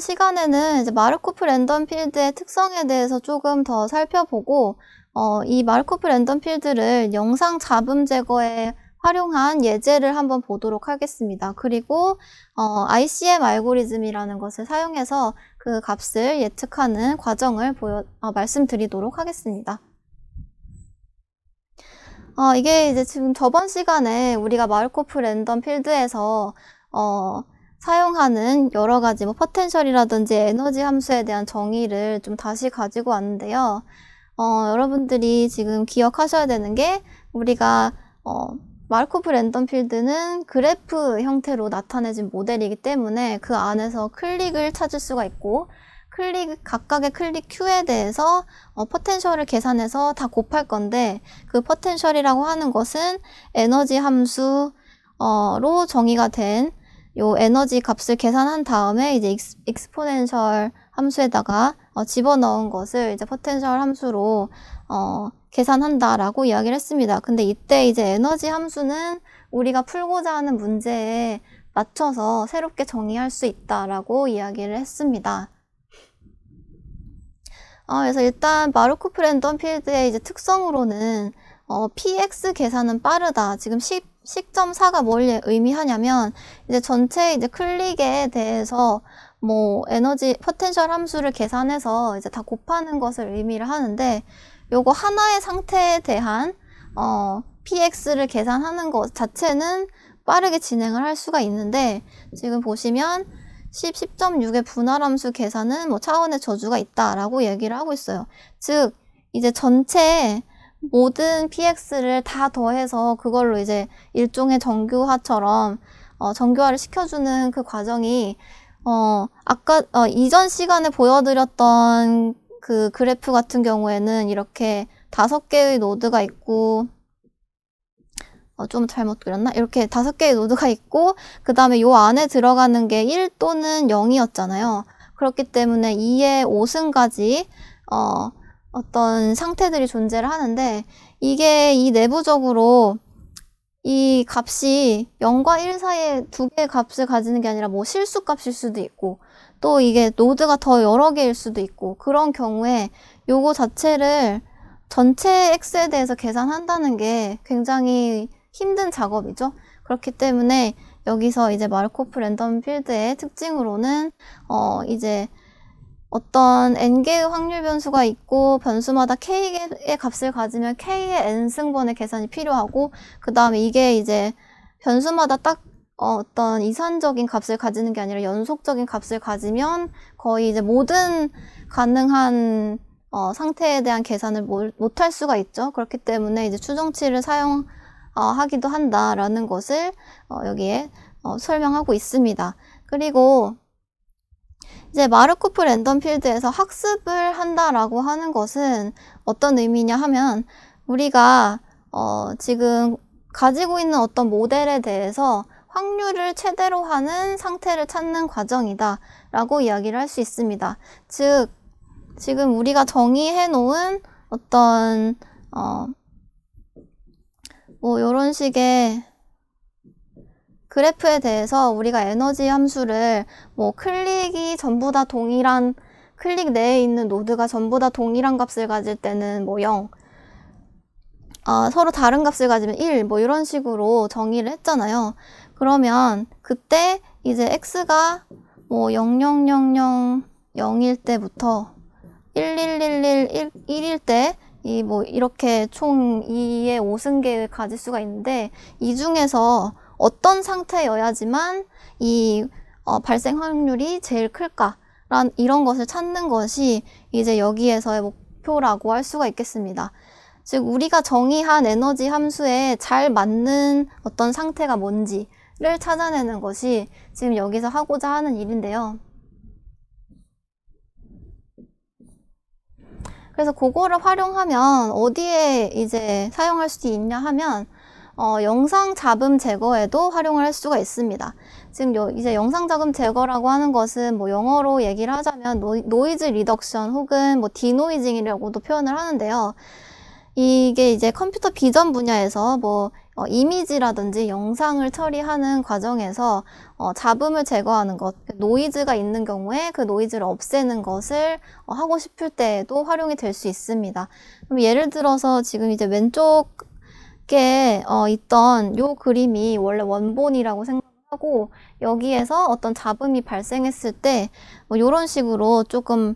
이번 시간에는 이제 마르코프 랜덤 필드의 특성에 대해서 조금 더 살펴보고, 이 마르코프 랜덤 필드를 영상 잡음 제거에 활용한 예제를 한번 보도록 하겠습니다. 그리고 ICM 알고리즘이라는 것을 사용해서 그 값을 예측하는 과정을 말씀드리도록 하겠습니다. 이게 이제 지금 저번 시간에 우리가 마르코프 랜덤 필드에서 사용하는 여러 가지 포텐셜이라든지 에너지 함수에 대한 정의를 좀 다시 가지고 왔는데요. 여러분들이 지금 기억하셔야 되는 게 우리가 마르코프 랜덤 필드는 그래프 형태로 나타내진 모델이기 때문에 그 안에서 클릭을 찾을 수가 있고 각각의 클릭 Q에 대해서 포텐셜을 계산해서 다 곱할 건데 그 포텐셜이라고 하는 것은 에너지 함수로 정의가 된 요 에너지 값을 계산한 다음에 이제 익스포넨셜 함수에다가 집어넣은 것을 이제 포텐셜 함수로 계산한다라고 이야기를 했습니다. 근데 이때 이제 에너지 함수는 우리가 풀고자 하는 문제에 맞춰서 새롭게 정의할 수 있다라고 이야기를 했습니다. 그래서 일단 마르코프 랜덤 필드의 이제 특성으로는 px 계산은 빠르다. 지금 10.4가 뭘 의미하냐면 이제 전체 이제 클릭에 대해서 에너지 포텐셜 함수를 계산해서 이제 다 곱하는 것을 의미를 하는데 요거 하나의 상태에 대한 px를 계산하는 것 자체는 빠르게 진행을 할 수가 있는데 지금 보시면 10.6의 분할함수 계산은 차원의 저주가 있다라고 얘기를 하고 있어요. 즉 이제 전체 모든 px를 다 더해서 그걸로 이제 일종의 정규화처럼 정규화를 시켜주는 그 과정이 아까 이전 시간에 보여드렸던 그 그래프 같은 경우에는 이렇게 5개의 노드가 있고 좀 잘못 그렸나? 이렇게 5개의 노드가 있고 그 다음에 요 안에 들어가는 게 1 또는 0이었잖아요. 그렇기 때문에 2의 5승까지 어떤 상태들이 존재를 하는데 이게 이 내부적으로 이 값이 0과 1 사이에 두 개의 값을 가지는 게 아니라 실수 값일 수도 있고 또 이게 노드가 더 여러 개일 수도 있고 그런 경우에 요거 자체를 전체 x에 대해서 계산한다는 게 굉장히 힘든 작업이죠. 그렇기 때문에 여기서 이제 마르코프 랜덤 필드의 특징으로는 이제 어떤 n개의 확률 변수가 있고 변수마다 k의 값을 가지면 k의 n승번의 계산이 필요하고 그 다음에 이게 이제 변수마다 딱 어떤 이산적인 값을 가지는 게 아니라 연속적인 값을 가지면 거의 이제 모든 가능한 상태에 대한 계산을 못할 수가 있죠. 그렇기 때문에 이제 추정치를 사용하기도 한다라는 것을 여기에 설명하고 있습니다. 그리고 이제 마르코프 랜덤 필드에서 학습을 한다라고 하는 것은 어떤 의미냐 하면 우리가 지금 가지고 있는 어떤 모델에 대해서 확률을 최대로 하는 상태를 찾는 과정이다 라고 이야기를 할 수 있습니다. 즉 지금 우리가 정의해 놓은 어떤 요런 식의 그래프에 대해서 우리가 에너지 함수를 클릭이 전부 다 동일한 클릭 내에 있는 노드가 전부 다 동일한 값을 가질 때는 0 서로 다른 값을 가지면 1 이런 식으로 정의를 했잖아요. 그러면 그때 이제 x가 0,0,0,0일 때부터 1,1,1,1 1일 때 이렇게 총 2의 5승계를 가질 수가 있는데 이 중에서 어떤 상태여야지만 이 발생 확률이 제일 클까? 이런 것을 찾는 것이 이제 여기에서의 목표라고 할 수가 있겠습니다. 즉 우리가 정의한 에너지 함수에 잘 맞는 어떤 상태가 뭔지를 찾아내는 것이 지금 여기서 하고자 하는 일인데요. 그래서 그거를 활용하면 어디에 이제 사용할 수 있냐 하면 영상 잡음 제거에도 활용을 할 수가 있습니다. 지금 이제 영상 잡음 제거라고 하는 것은 영어로 얘기를 하자면 노이즈 리덕션 혹은 디노이징이라고도 표현을 하는데요. 이게 이제 컴퓨터 비전 분야에서 이미지라든지 영상을 처리하는 과정에서 잡음을 제거하는 것, 노이즈가 있는 경우에 그 노이즈를 없애는 것을 하고 싶을 때에도 활용이 될 수 있습니다. 그럼 예를 들어서 지금 이제 왼쪽에 있던 요 그림이 원래 원본이라고 생각하고 여기에서 어떤 잡음이 발생했을 때 이런 식으로 조금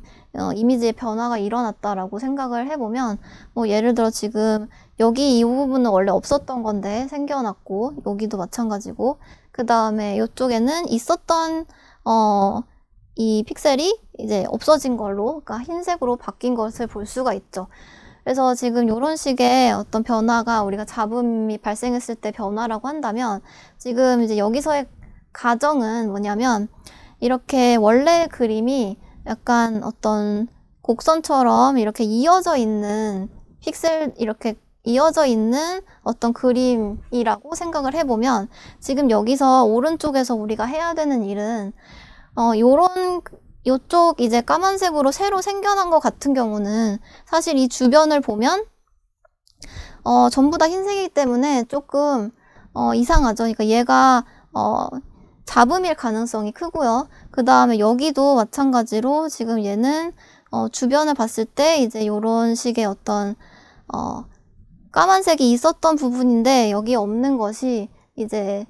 이미지의 변화가 일어났다라고 생각을 해보면 예를 들어 지금 여기 이 부분은 원래 없었던 건데 생겨났고 여기도 마찬가지고 그 다음에 이쪽에는 있었던 이 픽셀이 이제 없어진 걸로 그러니까 흰색으로 바뀐 것을 볼 수가 있죠. 그래서 지금 이런 식의 어떤 변화가 우리가 잡음이 발생했을 때 변화라고 한다면 지금 이제 여기서의 가정은 뭐냐면 이렇게 원래 그림이 약간 어떤 곡선처럼 이렇게 이어져 있는 픽셀 이렇게 이어져 있는 어떤 그림이라고 생각을 해보면 지금 여기서 오른쪽에서 우리가 해야 되는 일은 요쪽 이제 까만색으로 새로 생겨난 것 같은 경우는 사실 이 주변을 보면 전부 다 흰색이기 때문에 조금 이상하죠. 그러니까 얘가 잡음일 가능성이 크고요. 그 다음에 여기도 마찬가지로 지금 얘는 주변을 봤을 때 이제 요런 식의 어떤 까만색이 있었던 부분인데 여기 없는 것이 이제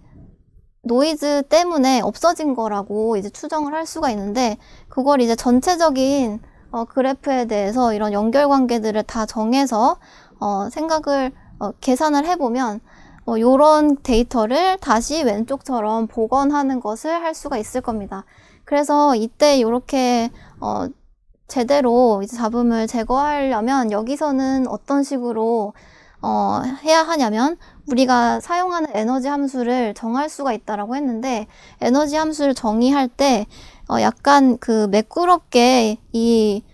노이즈 때문에 없어진 거라고 이제 추정을 할 수가 있는데 그걸 이제 전체적인 그래프에 대해서 이런 연결관계들을 다 정해서 생각을 계산을 해보면 요런 데이터를 다시 왼쪽처럼 복원하는 것을 할 수가 있을 겁니다. 그래서 이때 요렇게 제대로 이제 잡음을 제거하려면 여기서는 어떤 식으로 해야 하냐면 우리가 사용하는 에너지 함수를 정할 수가 있다라고 했는데 에너지 함수를 정의할 때 약간 그 매끄럽게 이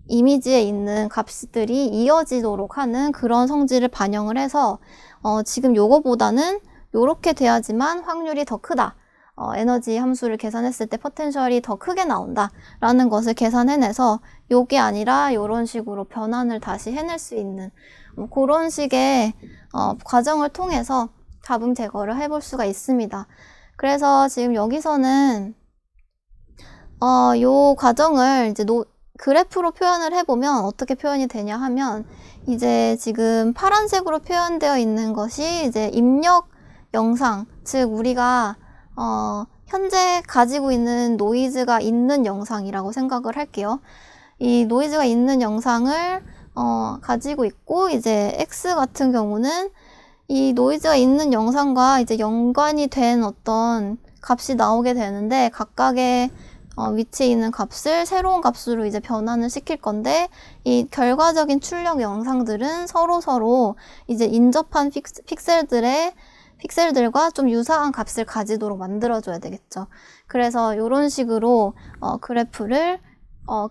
이미지에 있는 값들이 이어지도록 하는 그런 성질을 반영을 해서 지금 요거보다는 요렇게 돼야지만 확률이 더 크다. 에너지 함수를 계산했을 때 포텐셜이 더 크게 나온다 라는 것을 계산해내서 요게 아니라 요런 식으로 변환을 다시 해낼 수 있는 그런 식의 과정을 통해서 잡음 제거를 해볼 수가 있습니다. 그래서 지금 여기서는 요 과정을 이제 그래프로 표현을 해보면 어떻게 표현이 되냐 하면 이제 지금 파란색으로 표현되어 있는 것이 이제 입력 영상, 즉 우리가 현재 가지고 있는 노이즈가 있는 영상이라고 생각을 할게요. 이 노이즈가 있는 영상을 가지고 있고 이제 X 같은 경우는 이 노이즈가 있는 영상과 이제 연관이 된 어떤 값이 나오게 되는데 각각의 위치에 있는 값을 새로운 값으로 이제 변환을 시킬 건데 이 결과적인 출력 영상들은 서로 이제 인접한 픽셀들과 좀 유사한 값을 가지도록 만들어줘야 되겠죠. 그래서 이런 식으로 그래프를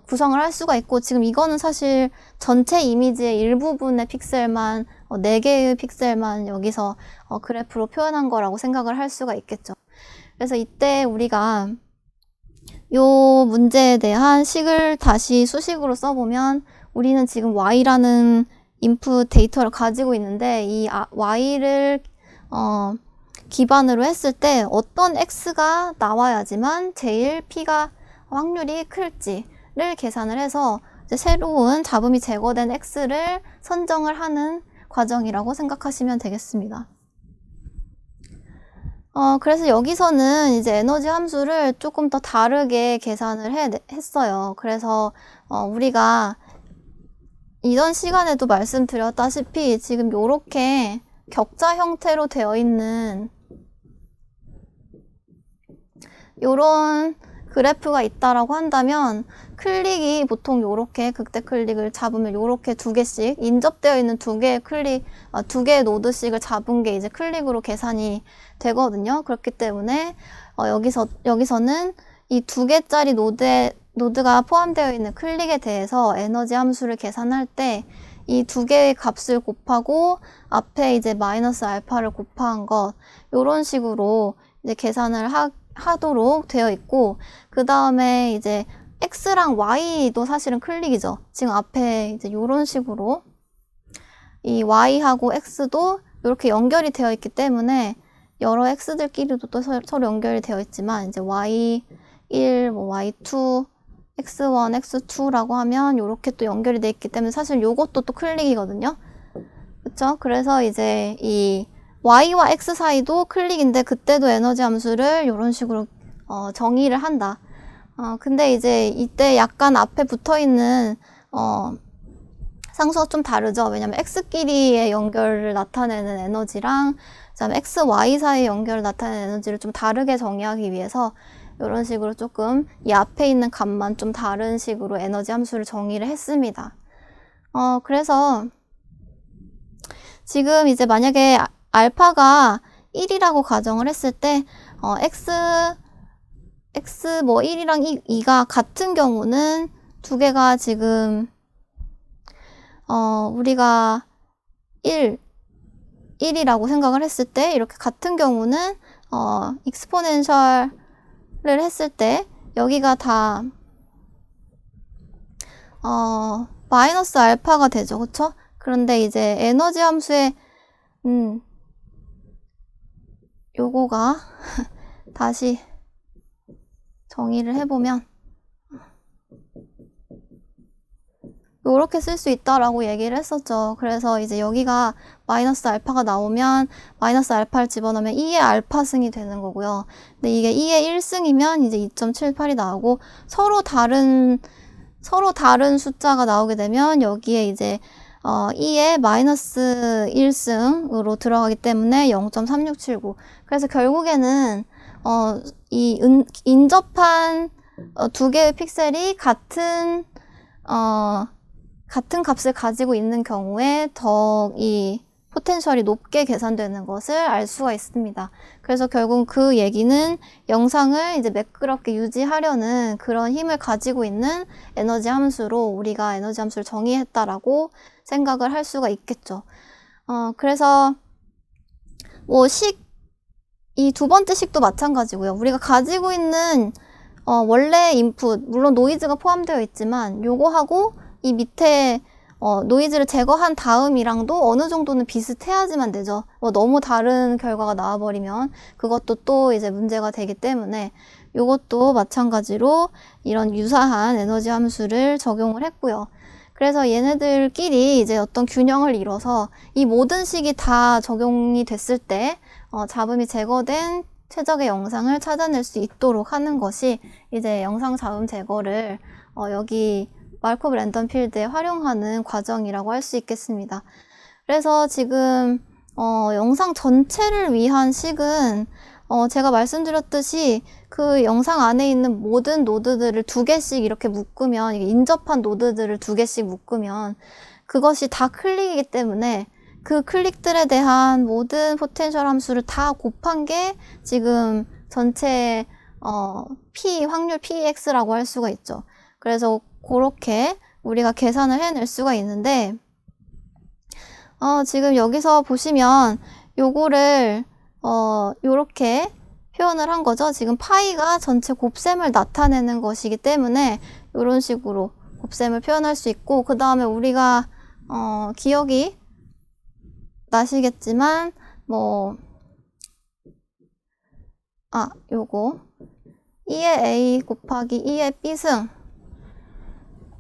구성을 할 수가 있고 지금 이거는 사실 전체 이미지의 일부분의 픽셀만 4개의 픽셀만 여기서 그래프로 표현한 거라고 생각을 할 수가 있겠죠. 그래서 이때 우리가 요 문제에 대한 식을 다시 수식으로 써보면 우리는 지금 y라는 인풋 데이터를 가지고 있는데 이 y를 기반으로 했을 때 어떤 x가 나와야지만 제일 p가 확률이 클지를 계산을 해서 이제 새로운 잡음이 제거된 x를 선정을 하는 과정이라고 생각하시면 되겠습니다. 그래서 여기서는 이제 에너지 함수를 조금 더 다르게 계산을 했어요. 그래서 우리가 이전 시간에도 말씀드렸다시피 지금 요렇게 격자 형태로 되어 있는 요런 그래프가 있다라고 한다면 클릭이 보통 요렇게 극대 클릭을 잡으면 요렇게 2개씩 인접되어 있는 2개의 클릭, 2개의 노드씩을 잡은 게 이제 클릭으로 계산이 되거든요. 그렇기 때문에 여기서는 이 2개짜리 노드가 포함되어 있는 클릭에 대해서 에너지 함수를 계산할 때 이 2개의 값을 곱하고 앞에 이제 마이너스 알파를 곱한 것 요런 식으로 이제 계산을 하도록 되어 있고 그 다음에 이제 x랑 y도 사실은 클릭이죠. 지금 앞에 이제 요런 식으로 이 y하고 x도 이렇게 연결이 되어 있기 때문에 여러 x들끼리도 또 서로 연결이 되어 있지만 이제 y1, 뭐 y2, x1, x2라고 하면 이렇게 또 연결이 되어 있기 때문에 사실 요것도 또 클릭이거든요. 그쵸? 그래서 이제 이 y와 x 사이도 클릭인데 그때도 에너지 함수를 이런 식으로 정의를 한다. 근데 이제 이때 약간 앞에 붙어 있는 상수가 좀 다르죠. 왜냐면 x끼리의 연결을 나타내는 에너지랑 그다음에 x, y 사이의 연결을 나타내는 에너지를 좀 다르게 정의하기 위해서 이런 식으로 조금 이 앞에 있는 값만 좀 다른 식으로 에너지 함수를 정의를 했습니다. 그래서 지금 이제 만약에 알파가 1이라고 가정을 했을 때 x 뭐 1이랑 2가 같은 경우는 두 개가 지금 우리가 1이라고 생각을 했을 때 이렇게 같은 경우는 익스포넨셜을 했을 때 여기가 다 마이너스 알파가 되죠. 그쵸? 그런데 이제 에너지 함수의 요거가 다시 정의를 해보면 요렇게 쓸 수 있다라고 얘기를 했었죠. 그래서 이제 여기가 마이너스 알파가 나오면 마이너스 알파를 집어넣으면 2의 알파승이 되는 거고요. 근데 이게 2의 1승이면 이제 2.78이 나오고 서로 다른 숫자가 나오게 되면 여기에 이제 2의 마이너스 1승으로 들어가기 때문에 0.3679. 그래서 결국에는 이 인접한 두 개의 픽셀이 같은 값을 가지고 있는 경우에 더 이 포텐셜이 높게 계산되는 것을 알 수가 있습니다. 그래서 결국 그 얘기는 영상을 이제 매끄럽게 유지하려는 그런 힘을 가지고 있는 에너지 함수로 우리가 에너지 함수를 정의했다라고 생각을 할 수가 있겠죠. 그래서 뭐 이 두 번째 식도 마찬가지고요. 우리가 가지고 있는 원래 인풋, 물론 노이즈가 포함되어 있지만 요거하고 이 밑에 노이즈를 제거한 다음이랑도 어느 정도는 비슷해야지만 되죠. 너무 다른 결과가 나와버리면 그것도 또 이제 문제가 되기 때문에 요것도 마찬가지로 이런 유사한 에너지 함수를 적용을 했고요. 그래서 얘네들끼리 이제 어떤 균형을 이뤄서 이 모든 식이 다 적용이 됐을 때 잡음이 제거된 최적의 영상을 찾아낼 수 있도록 하는 것이 이제 영상 잡음 제거를 여기 마르코브 랜덤 필드에 활용하는 과정이라고 할 수 있겠습니다. 그래서 지금 영상 전체를 위한 식은 제가 말씀드렸듯이 그 영상 안에 있는 모든 노드들을 두 개씩 이렇게 묶으면 인접한 노드들을 두 개씩 묶으면 그것이 다 클릭이기 때문에 그 클릭들에 대한 모든 포텐셜 함수를 다 곱한 게 지금 전체 확률 PX라고 할 수가 있죠. 그래서 그렇게 우리가 계산을 해낼 수가 있는데 지금 여기서 보시면 요거를 요렇게 표현을 한 거죠. 지금 파이가 전체 곱셈을 나타내는 것이기 때문에 이런 식으로 곱셈을 표현할 수 있고 그 다음에 우리가 기억이 나시겠지만 요거 2의 A 곱하기 2의 B승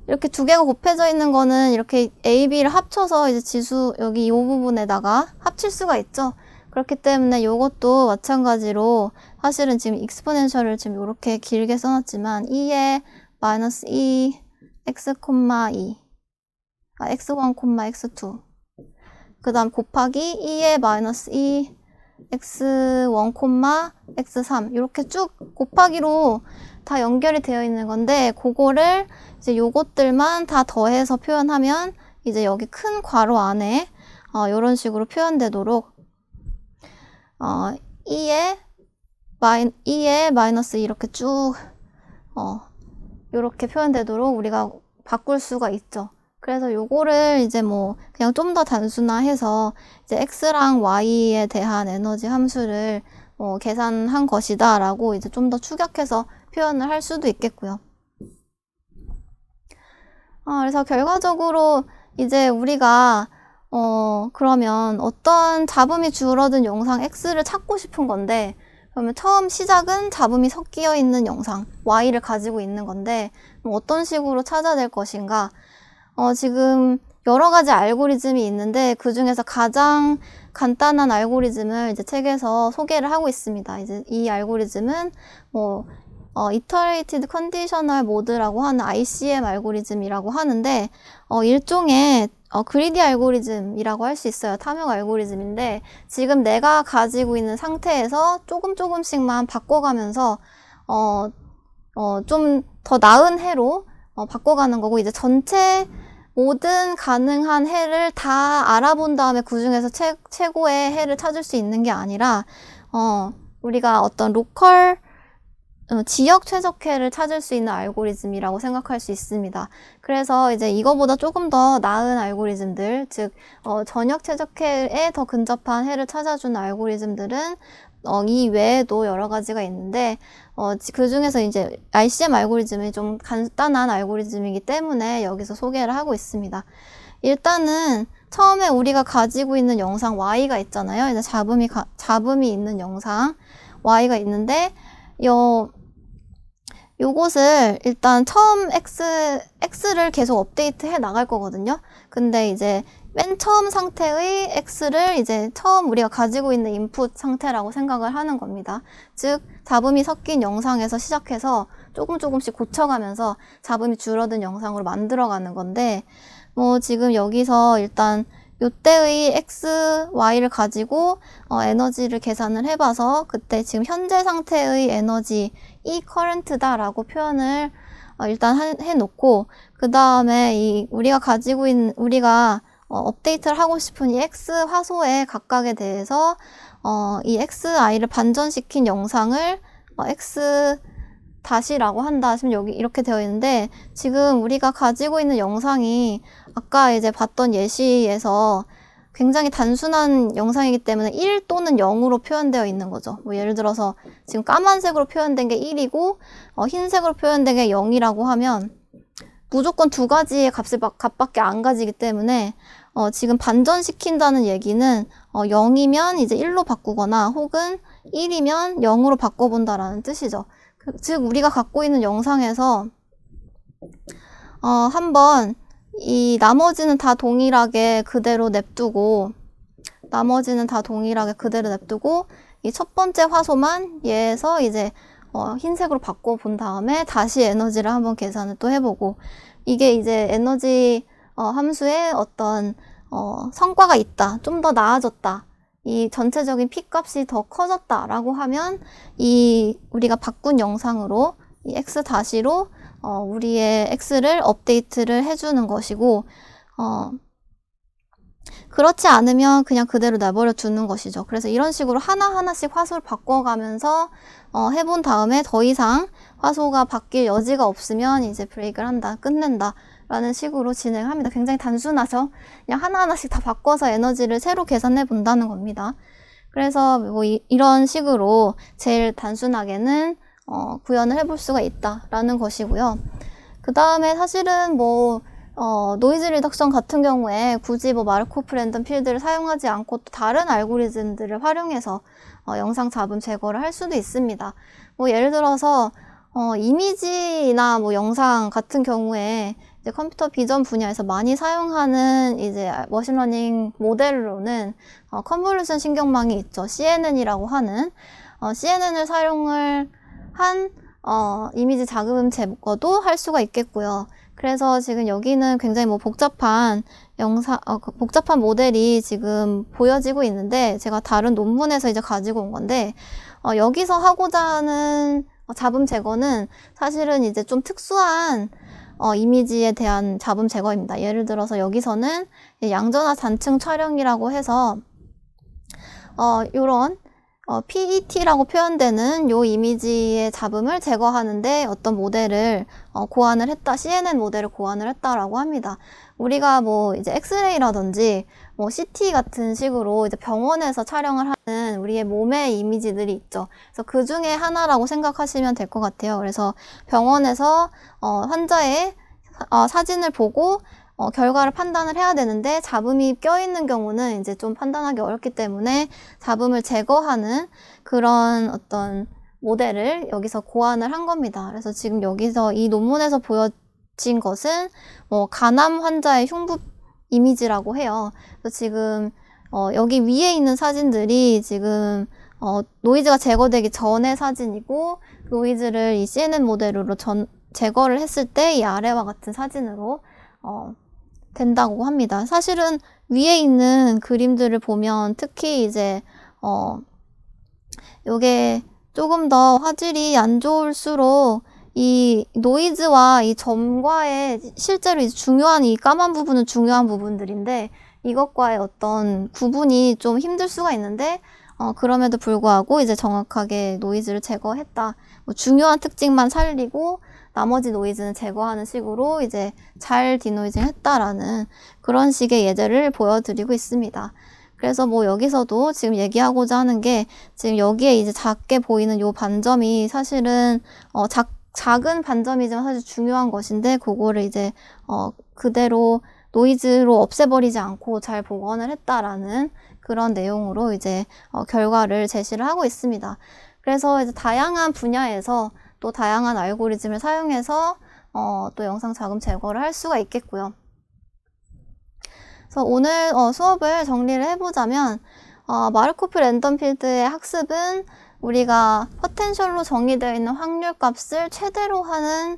이렇게 두 개가 곱해져 있는 거는 이렇게 A, B를 합쳐서 이제 지수 여기 이 부분에다가 합칠 수가 있죠. 그렇기 때문에 이것도 마찬가지로 사실은 지금 익스포넨셜을 지금 이렇게 길게 써놨지만 2의 마이너스 2 x, 2 x1, x2 그 다음 곱하기 2의 마이너스 2 x1, x3 이렇게 쭉 곱하기로 다 연결이 되어 있는 건데 그거를 이제 요것들만 다 더해서 표현하면 이제 여기 큰 괄호 안에 이런 식으로 표현되도록 2의 마이너스 이렇게 쭉 이렇게 표현되도록 우리가 바꿀 수가 있죠. 그래서 요거를 이제 그냥 좀 더 단순화해서 이제 x랑 y에 대한 에너지 함수를 계산한 것이다 라고 이제 좀 더 축약해서 표현을 할 수도 있겠고요. 그래서 결과적으로 이제 우리가 그러면 어떤 잡음이 줄어든 영상 X를 찾고 싶은 건데, 그러면 처음 시작은 잡음이 섞여 있는 영상 Y를 가지고 있는 건데, 어떤 식으로 찾아야 될 것인가? 지금 여러 가지 알고리즘이 있는데, 그 중에서 가장 간단한 알고리즘을 이제 책에서 소개를 하고 있습니다. 이제 이 알고리즘은 Iterated Conditional Mode라고 하는 ICM 알고리즘이라고 하는데, 일종의 그리디 알고리즘이라고 할 수 있어요. 탐욕 알고리즘인데, 지금 내가 가지고 있는 상태에서 조금씩만 바꿔가면서, 좀 더 나은 해로 바꿔가는 거고, 이제 전체 모든 가능한 해를 다 알아본 다음에 그 중에서 최고의 해를 찾을 수 있는 게 아니라, 우리가 어떤 로컬 지역 최적해를 찾을 수 있는 알고리즘이라고 생각할 수 있습니다. 그래서 이제 이거보다 조금 더 나은 알고리즘들, 즉 전역 최적해에 더 근접한 해를 찾아주는 알고리즘들은 이 외에도 여러 가지가 있는데 그 중에서 이제 ICM 알고리즘이 좀 간단한 알고리즘이기 때문에 여기서 소개를 하고 있습니다. 일단은 처음에 우리가 가지고 있는 영상 Y가 있잖아요. 이제 잡음이 있는 영상 Y가 있는데 요것을 일단 처음 X를 계속 업데이트 해 나갈 거거든요. 근데 이제 맨 처음 상태의 X를 이제 처음 우리가 가지고 있는 인풋 상태라고 생각을 하는 겁니다. 즉, 잡음이 섞인 영상에서 시작해서 조금씩 고쳐가면서 잡음이 줄어든 영상으로 만들어가는 건데, 지금 여기서 일단 요때의 X, Y를 가지고 에너지를 계산을 해봐서 그때 지금 현재 상태의 에너지 E current다 라고 표현을 일단 해놓고 그 다음에 우리가 업데이트를 하고 싶은 이 X 화소의 각각에 대해서 이 XI를 반전시킨 영상을 X 다시라고 한다. 지금 여기 이렇게 되어 있는데 지금 우리가 가지고 있는 영상이 아까 이제 봤던 예시에서 굉장히 단순한 영상이기 때문에 1 또는 0으로 표현되어 있는 거죠. 예를 들어서 지금 까만색으로 표현된 게 1이고 흰색으로 표현된 게 0이라고 하면 무조건 두 가지의 값밖에 안 가지기 때문에 지금 반전시킨다는 얘기는 0이면 이제 1로 바꾸거나 혹은 1이면 0으로 바꿔본다라는 뜻이죠. 즉 우리가 갖고 있는 영상에서 한번 이 나머지는 다 동일하게 그대로 냅두고 이 첫 번째 화소만 얘에서 이제 흰색으로 바꿔본 다음에 다시 에너지를 한번 계산을 또 해보고 이게 이제 에너지 함수에 어떤 성과가 있다, 좀 더 나아졌다, 이 전체적인 P 값이 더 커졌다 라고 하면 이 우리가 바꾼 영상으로 이 X 다시로 우리의 X를 업데이트를 해주는 것이고 그렇지 않으면 그냥 그대로 내버려 두는 것이죠. 그래서 이런 식으로 하나하나씩 화소를 바꿔가면서 해본 다음에 더 이상 화소가 바뀔 여지가 없으면 이제 브레이크를 한다, 끝낸다 라는 식으로 진행합니다. 굉장히 단순하죠. 그냥 하나하나씩 다 바꿔서 에너지를 새로 계산해 본다는 겁니다. 그래서 이런 식으로 제일 단순하게는 구현을 해볼 수가 있다라는 것이고요. 그 다음에 사실은 노이즈 리덕션 같은 경우에 굳이 마르코프 랜덤 필드를 사용하지 않고 또 다른 알고리즘들을 활용해서 영상 잡음 제거를 할 수도 있습니다. 예를 들어서 이미지나 영상 같은 경우에 이제 컴퓨터 비전 분야에서 많이 사용하는 이제 머신러닝 모델로는 컨볼루션 신경망이 있죠. CNN이라고 하는 CNN을 사용을 한 이미지 잡음 제거도 할 수가 있겠고요. 그래서 지금 여기는 굉장히 복잡한 복잡한 모델이 지금 보여지고 있는데 제가 다른 논문에서 이제 가지고 온 건데 여기서 하고자 하는 잡음 제거는 사실은 이제 좀 특수한 이미지에 대한 잡음 제거입니다. 예를 들어서 여기서는 양전화 단층 촬영이라고 해서 요런 PET라고 표현되는 요 이미지의 잡음을 제거하는데 어떤 모델을 고안을 했다, CNN 모델을 고안을 했다라고 합니다. 우리가 이제 엑스레이라든지 CT 같은 식으로 이제 병원에서 촬영을 하는 우리의 몸의 이미지들이 있죠. 그래서 그 중에 하나라고 생각하시면 될 것 같아요. 그래서 병원에서 환자의 사진을 보고 결과를 판단을 해야 되는데 잡음이 껴있는 경우는 이제 좀 판단하기 어렵기 때문에 잡음을 제거하는 그런 어떤 모델을 여기서 고안을 한 겁니다. 그래서 지금 여기서 이 논문에서 보여진 것은 간암 환자의 흉부 이미지라고 해요. 그래서 지금 여기 위에 있는 사진들이 지금 노이즈가 제거되기 전의 사진이고 노이즈를 이 CNN 모델로 제거를 했을 때 이 아래와 같은 사진으로 된다고 합니다. 사실은 위에 있는 그림들을 보면 특히 이제 요게 조금 더 화질이 안 좋을수록 이 노이즈와 이 점과의 실제로 이제 중요한 이 까만 부분은 중요한 부분들인데 이것과의 어떤 구분이 좀 힘들 수가 있는데 그럼에도 불구하고 이제 정확하게 노이즈를 제거했다. 뭐 중요한 특징만 살리고 나머지 노이즈는 제거하는 식으로 이제 잘 디노이징 했다라는 그런 식의 예제를 보여드리고 있습니다. 그래서 뭐 여기서도 지금 얘기하고자 하는 게 지금 여기에 이제 작게 보이는 요 반점이 사실은 작은 반점이지만 사실 중요한 것인데 그거를 이제 그대로 노이즈로 없애버리지 않고 잘 복원을 했다라는 그런 내용으로 이제 결과를 제시를 하고 있습니다. 그래서 이제 다양한 분야에서 또 다양한 알고리즘을 사용해서 또 영상 자금 제거를 할 수가 있겠고요. 그래서 오늘 수업을 정리를 해보자면 마르코프 랜덤 필드의 학습은 우리가 포텐셜로 정의되어 있는 확률 값을 최대로 하는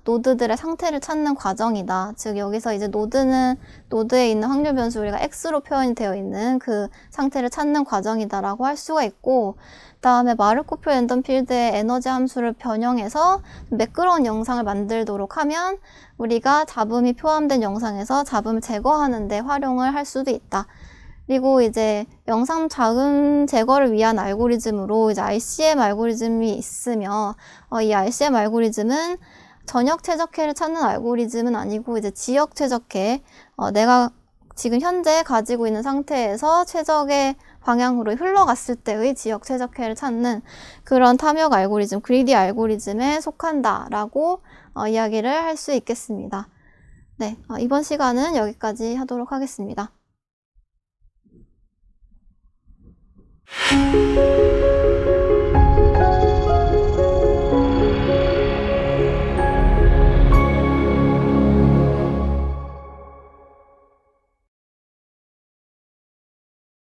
노드들의 상태를 찾는 과정이다. 즉 여기서 이제 노드에 있는 확률 변수 우리가 x로 표현이 되어 있는 그 상태를 찾는 과정이다라고 할 수가 있고, 그다음에 마르코프 랜덤 필드의 에너지 함수를 변형해서 매끄러운 영상을 만들도록 하면 우리가 잡음이 포함된 영상에서 잡음을 제거하는 데 활용을 할 수도 있다. 그리고 이제 영상 잡음 제거를 위한 알고리즘으로 이제 RCM 알고리즘이 있으며 이 RCM 알고리즘은 전역 최적해를 찾는 알고리즘은 아니고 이제 지역 최적해, 내가 지금 현재 가지고 있는 상태에서 최적의 방향으로 흘러갔을 때의 지역 최적해를 찾는 그런 탐욕 알고리즘, 그리디 알고리즘에 속한다라고 이야기를 할 수 있겠습니다. 네, 이번 시간은 여기까지 하도록 하겠습니다.